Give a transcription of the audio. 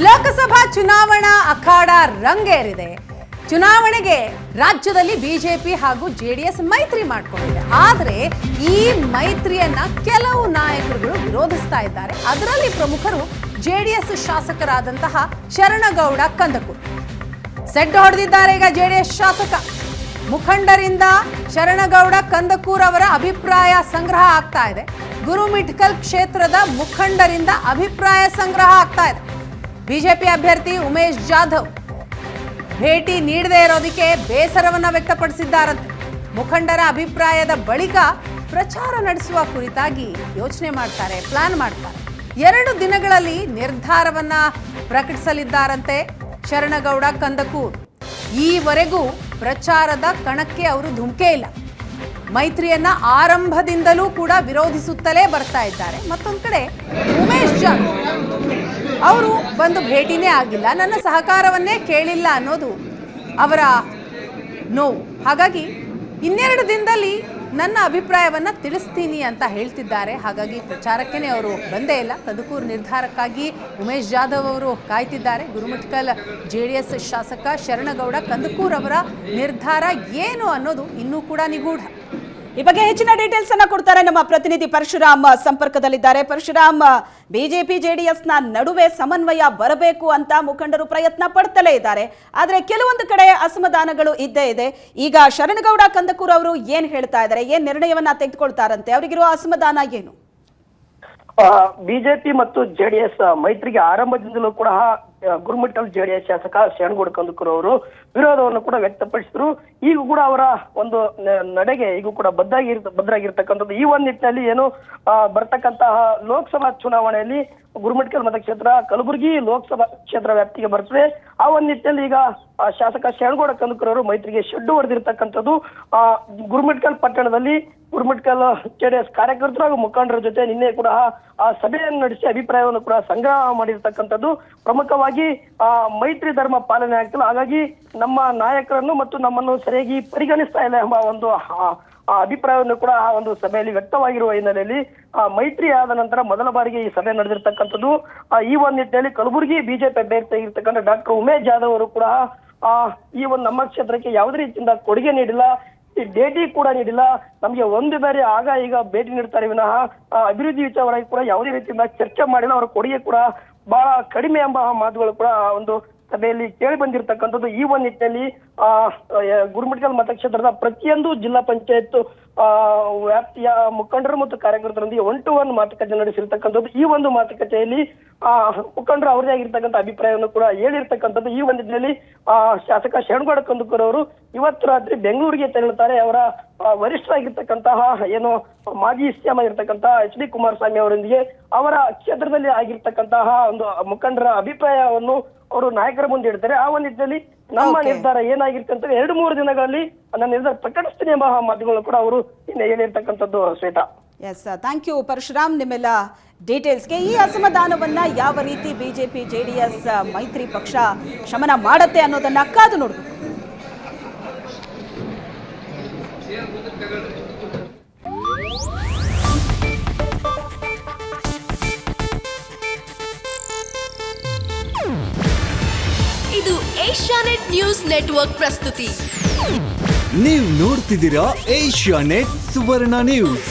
ಲೋಕಸಭಾ ಚುನಾವಣಾ ಅಖಾಡ ರಂಗೇರಿದೆ. ಚುನಾವಣೆಗೆ ರಾಜ್ಯದಲ್ಲಿ ಬಿಜೆಪಿ ಹಾಗೂ ಜೆಡಿಎಸ್ ಮೈತ್ರಿ ಮಾಡಿಕೊಂಡಿದೆ. ಆದರೆ ಈ ಮೈತ್ರಿಯನ್ನ ಕೆಲವು ನಾಯಕರುಗಳು ವಿರೋಧಿಸ್ತಾ ಇದ್ದಾರೆ. ಅದರಲ್ಲಿ ಪ್ರಮುಖರು ಜೆಡಿಎಸ್ ಶಾಸಕರಾದಂತಹ ಶರಣಗೌಡ ಕಂದಕೂರ್. ಸೆಡ್ಡು ಹೊಡೆದಿದ್ದಾರೆ ಈಗ ಜೆಡಿಎಸ್ ಶಾಸಕ. ಮುಖಂಡರಿಂದ ಶರಣಗೌಡ ಕಂದಕೂರ್ ಅವರ ಅಭಿಪ್ರಾಯ ಸಂಗ್ರಹ ಆಗ್ತಾ ಇದೆ. ಗುರುಮಿಠಕಲ್ ಕ್ಷೇತ್ರದ ಮುಖಂಡರಿಂದ ಅಭಿಪ್ರಾಯ ಸಂಗ್ರಹ ಆಗ್ತಾ ಇದೆ. ಬಿಜೆಪಿ ಅಭ್ಯರ್ಥಿ ಉಮೇಶ್ ಜಾಧವ್ ಭೇಟಿ ನೀಡದೇ ಇರೋದಕ್ಕೆ ಬೇಸರವನ್ನ ವ್ಯಕ್ತಪಡಿಸಿದ್ದಾರಂತೆ. ಮುಖಂಡರ ಅಭಿಪ್ರಾಯದ ಬಳಿಕ ಪ್ರಚಾರ ನಡೆಸುವ ಕುರಿತಾಗಿ ಯೋಚನೆ ಮಾಡ್ತಾರೆ, ಪ್ಲಾನ್ ಮಾಡ್ತಾರೆ. 2 ದಿನಗಳಲ್ಲಿ ನಿರ್ಧಾರವನ್ನ ಪ್ರಕಟಿಸಲಿದ್ದಾರಂತೆ ಶರಣಗೌಡ ಕಂದಕೂರ್. ಈವರೆಗೂ ಪ್ರಚಾರದ ಕಣಕ್ಕೆ ಅವರು ಧುಮುಕೆ ಇಲ್ಲ. ಮೈತ್ರಿಯನ್ನ ಆರಂಭದಿಂದಲೂ ಕೂಡ ವಿರೋಧಿಸುತ್ತಲೇ ಬರ್ತಾ ಇದ್ದಾರೆ. ಮತ್ತೊಂದು ಕಡೆ ಉಮೇಶ್ ಜಾಧವ್ ಅವರು ಬಂದು ಭೇಟಿನೇ ಆಗಿಲ್ಲ, ನನ್ನ ಸಹಕಾರವನ್ನೇ ಕೇಳಿಲ್ಲ ಅನ್ನೋದು ಅವರ ನೋವು. ಹಾಗಾಗಿ 2 ದಿನದಲ್ಲಿ ನನ್ನ ಅಭಿಪ್ರಾಯವನ್ನ ತಿಳಿಸ್ತೀನಿ ಅಂತ ಹೇಳ್ತಿದ್ದಾರೆ. ಹಾಗಾಗಿ ಪ್ರಚಾರಕ್ಕೇನೆ ಅವರು ಬಂದೇ ಇಲ್ಲ. ಕಂದಕೂರ್ ನಿರ್ಧಾರಕ್ಕಾಗಿ ಉಮೇಶ್ ಜಾಧವ್ ಅವರು ಕಾಯ್ತಿದ್ದಾರೆ. ಗುರುಮಿಠಕಲ್ ಜೆಡಿಎಸ್ ಶಾಸಕ ಶರಣಗೌಡ ಕಂದಕೂರ್ ಅವರ ನಿರ್ಧಾರ ಏನು ಅನ್ನೋದು ಇನ್ನೂ ಕೂಡ ನಿಗೂಢ. ಈ ಬಗ್ಗೆ ಹೆಚ್ಚಿನ ಡೀಟೇಲ್ಸ್ ಅನ್ನ ಕೊಡ್ತಾರೆ ನಮ್ಮ ಪ್ರತಿನಿಧಿ ಪರಶುರಾಮ್ ಸಂಪರ್ಕದಲ್ಲಿದ್ದಾರೆ. ಪರಶುರಾಮ್, ಬಿಜೆಪಿ ಜೆಡಿಎಸ್ನ ನಡುವೆ ಸಮನ್ವಯ ಬರಬೇಕು ಅಂತ ಮುಖಂಡರು ಪ್ರಯತ್ನ ಪಡ್ತಲೇ ಇದ್ದಾರೆ. ಆದರೆ ಕೆಲವೊಂದು ಕಡೆ ಅಸಮಾಧಾನಗಳು ಇದ್ದೇ ಇದೆ. ಈಗ ಶರಣಗೌಡ ಕಂದಕೂರ್ ಅವರು ಏನ್ ಹೇಳ್ತಾ ಇದ್ದಾರೆ, ಏನ್ ನಿರ್ಣಯವನ್ನ ತೆಗೆದುಕೊಳ್ತಾರಂತೆ, ಅವರಿಗಿರುವ ಅಸಮಾಧಾನ ಏನು? ಬಿಜೆಪಿ ಮತ್ತು ಜೆಡಿಎಸ್ ಮೈತ್ರಿಗೆ ಆರಂಭದಿಂದಲೂ ಕೂಡ ಗುರುಮಿಠಕಲ್ ಜೆಡಿಎಸ್ ಶಾಸಕ ಶರಣಗೌಡ ಕಂದಕೂರ್ ಅವರು ವಿರೋಧವನ್ನು ಕೂಡ ವ್ಯಕ್ತಪಡಿಸಿದ್ರು. ಈಗ ಕೂಡ ಅವರ ಒಂದು ನಡೆಗೆ ಈಗ ಕೂಡ ಬದ್ಧರಾಗಿರ್ತಕ್ಕಂಥದ್ದು. ಈ ಒಂದು ನಿಟ್ಟಿನಲ್ಲಿ ಏನು ಬರ್ತಕ್ಕಂತಹ ಲೋಕಸಭಾ ಚುನಾವಣೆಯಲ್ಲಿ ಗುರುಮಿಠಕಲ್ ಮತಕ್ಷೇತ್ರ ಕಲಬುರಗಿ ಲೋಕಸಭಾ ಕ್ಷೇತ್ರ ವ್ಯಾಪ್ತಿಗೆ ಬರ್ತದೆ. ಆ ಒಂದು ನಿಟ್ಟಿನಲ್ಲಿ ಈಗ ಶಾಸಕ ಶರಣಗೌಡ ಕಂದಕೂರ್ ಅವರು ಮೈತ್ರಿಗೆ ಶೆಡ್ಡು ಹೊಡೆದಿರ್ತಕ್ಕಂಥದ್ದು. ಗುರುಮಿಠಕಲ್ ಪಟ್ಟಣದಲ್ಲಿ ಗುರುಮಿಠಕಲ್ ಜೆಡಿಎಸ್ ಕಾರ್ಯಕರ್ತರು ಹಾಗೂ ಮುಖಂಡರ ಜೊತೆ ನಿನ್ನೆ ಕೂಡ ಸಭೆಯನ್ನು ನಡೆಸಿ ಅಭಿಪ್ರಾಯವನ್ನು ಕೂಡ ಸಂಗ್ರಹ ಮಾಡಿರ್ತಕ್ಕಂಥದ್ದು. ಪ್ರಮುಖವಾಗಿ ಮೈತ್ರಿ ಧರ್ಮ ಪಾಲನೆ ಆಗ್ತಿಲ್ಲ, ಹಾಗಾಗಿ ನಮ್ಮ ನಾಯಕರನ್ನು ಮತ್ತು ನಮ್ಮನ್ನು ಸರಿಯಾಗಿ ಪರಿಗಣಿಸ್ತಾ ಇಲ್ಲ ಎಂಬ ಒಂದು ಅಭಿಪ್ರಾಯವನ್ನು ಕೂಡ ಆ ಒಂದು ಸಭೆಯಲ್ಲಿ ವ್ಯಕ್ತವಾಗಿರುವ ಹಿನ್ನೆಲೆಯಲ್ಲಿ ಮೈತ್ರಿ ಆದ ನಂತರ ಮೊದಲ ಬಾರಿಗೆ ಈ ಸಭೆ ನಡೆದಿರ್ತಕ್ಕಂಥದ್ದು. ಈ ಒಂದು ನಿಟ್ಟಿನಲ್ಲಿ ಕಲಬುರಗಿ ಬಿಜೆಪಿ ಅಭ್ಯರ್ಥಿ ಆಗಿರ್ತಕ್ಕಂಥ ಡಾಕ್ಟರ್ ಉಮೇಶ್ ಜಾಧವ್ ಅವರು ಕೂಡ ಈ ಒಂದು ನಮ್ಮ ಕ್ಷೇತ್ರಕ್ಕೆ ಯಾವುದೇ ರೀತಿಯಿಂದ ಕೊಡುಗೆ ನೀಡಿಲ್ಲ, ಭೇಟಿ ಕೂಡ ನೀಡಿಲ್ಲ. ನಮ್ಗೆ ಒಂದು ಬಾರಿ ಆಗ ಈಗ ಭೇಟಿ ನೀಡ್ತಾರೆ ವಿನಃ ಅಭಿವೃದ್ಧಿ ವಿಚಾರವಾಗಿ ಕೂಡ ಯಾವುದೇ ರೀತಿಯಿಂದ ಚರ್ಚೆ ಮಾಡಿಲ್ಲ. ಅವರ ಕೊಡುಗೆ ಕೂಡ ಬಹಳ ಕಡಿಮೆ ಎಂಬ ಮಾತುಗಳು ಕೂಡ ಒಂದು ಸಭೆಯಲ್ಲಿ ಕೇಳಿ ಬಂದಿರತಕ್ಕಂಥದ್ದು. ಈ ಒಂದು ನಿಟ್ಟಿನಲ್ಲಿ ಗುರುಮಿಠಕಲ್ ಮತಕ್ಷೇತ್ರದ ಪ್ರತಿಯೊಂದು ಜಿಲ್ಲಾ ಪಂಚಾಯತ್ ವ್ಯಾಪ್ತಿಯ ಮುಖಂಡರು ಮತ್ತು ಕಾರ್ಯಕರ್ತರೊಂದಿಗೆ 1-to-1 ಮಾತುಕತೆ ನಡೆಸಿರ್ತಕ್ಕಂಥದ್ದು. ಈ ಒಂದು ಮಾತುಕತೆಯಲ್ಲಿ ಮುಖಂಡರು ಅವರದೇ ಆಗಿರ್ತಕ್ಕಂಥ ಅಭಿಪ್ರಾಯವನ್ನು ಕೂಡ ಹೇಳಿರ್ತಕ್ಕಂಥದ್ದು. ಈ ಒಂದು ನಿಟ್ಟಿನಲ್ಲಿ ಶಾಸಕ ಶರಣಗೌಡ ಕಂದಕೂರ್ ಅವರು ಇವತ್ತು ರಾತ್ರಿ ಬೆಂಗಳೂರಿಗೆ ತೆರಳುತ್ತಾರೆ. ಅವರ ವರಿಷ್ಠರಾಗಿರ್ತಕ್ಕಂತಹ ಏನು ಮಾಜಿ ಸಿಎಂ ಆಗಿರ್ತಕ್ಕಂಥ ಎಚ್ ಡಿ ಕುಮಾರಸ್ವಾಮಿ ಅವರೊಂದಿಗೆ ಅವರ ಕ್ಷೇತ್ರದಲ್ಲಿ ಆಗಿರ್ತಕ್ಕಂತಹ ಒಂದು ಮುಖಂಡರ ಅಭಿಪ್ರಾಯವನ್ನು ಅವರು ನಾಯಕರ ಮುಂದೆ ಇಡ್ತಾರೆ. ಆ ಒಂದು ನಿಟ್ಟಿನಲ್ಲಿ ನಮ್ಮ ನಿರ್ಧಾರ ಏನಾಗಿರುತ್ತೆ ಅಂತ 2-3 ದಿನಗಳಲ್ಲಿ ನನ್ನ ನಿರ್ಧಾರ ಪ್ರಕಟಿಸ್ತೀನಿ ಎಂಬ ಮಾತುಗಳನ್ನು ಕೂಡ ಅವರು ಹೇಳಿರ್ತಕ್ಕಂಥದ್ದು. Shweta, yes, thank you Parashuram ನಿಮ್ಮೆಲ್ಲ ಡೀಟೇಲ್ಸ್ಗೆ. ಈ ಅಸಮಾಧಾನವನ್ನ ಯಾವ ರೀತಿ ಬಿಜೆಪಿ ಜೆಡಿಎಸ್ ಮೈತ್ರಿ ಪಕ್ಷ ಶಮನ ಮಾಡುತ್ತೆ ಅನ್ನೋದನ್ನ ಕಾದು ನೋಡ್ಬೇಕು. ಇದು ಏಷ್ಯಾನೆಟ್ ನ್ಯೂಸ್ ನೆಟ್ವರ್ಕ್ ಪ್ರಸ್ತುತಿ. ನೀವು ನೋಡ್ತಿದ್ದೀರಾ ಏಷ್ಯಾನೆಟ್ ಸುವರ್ಣ ನ್ಯೂಸ್.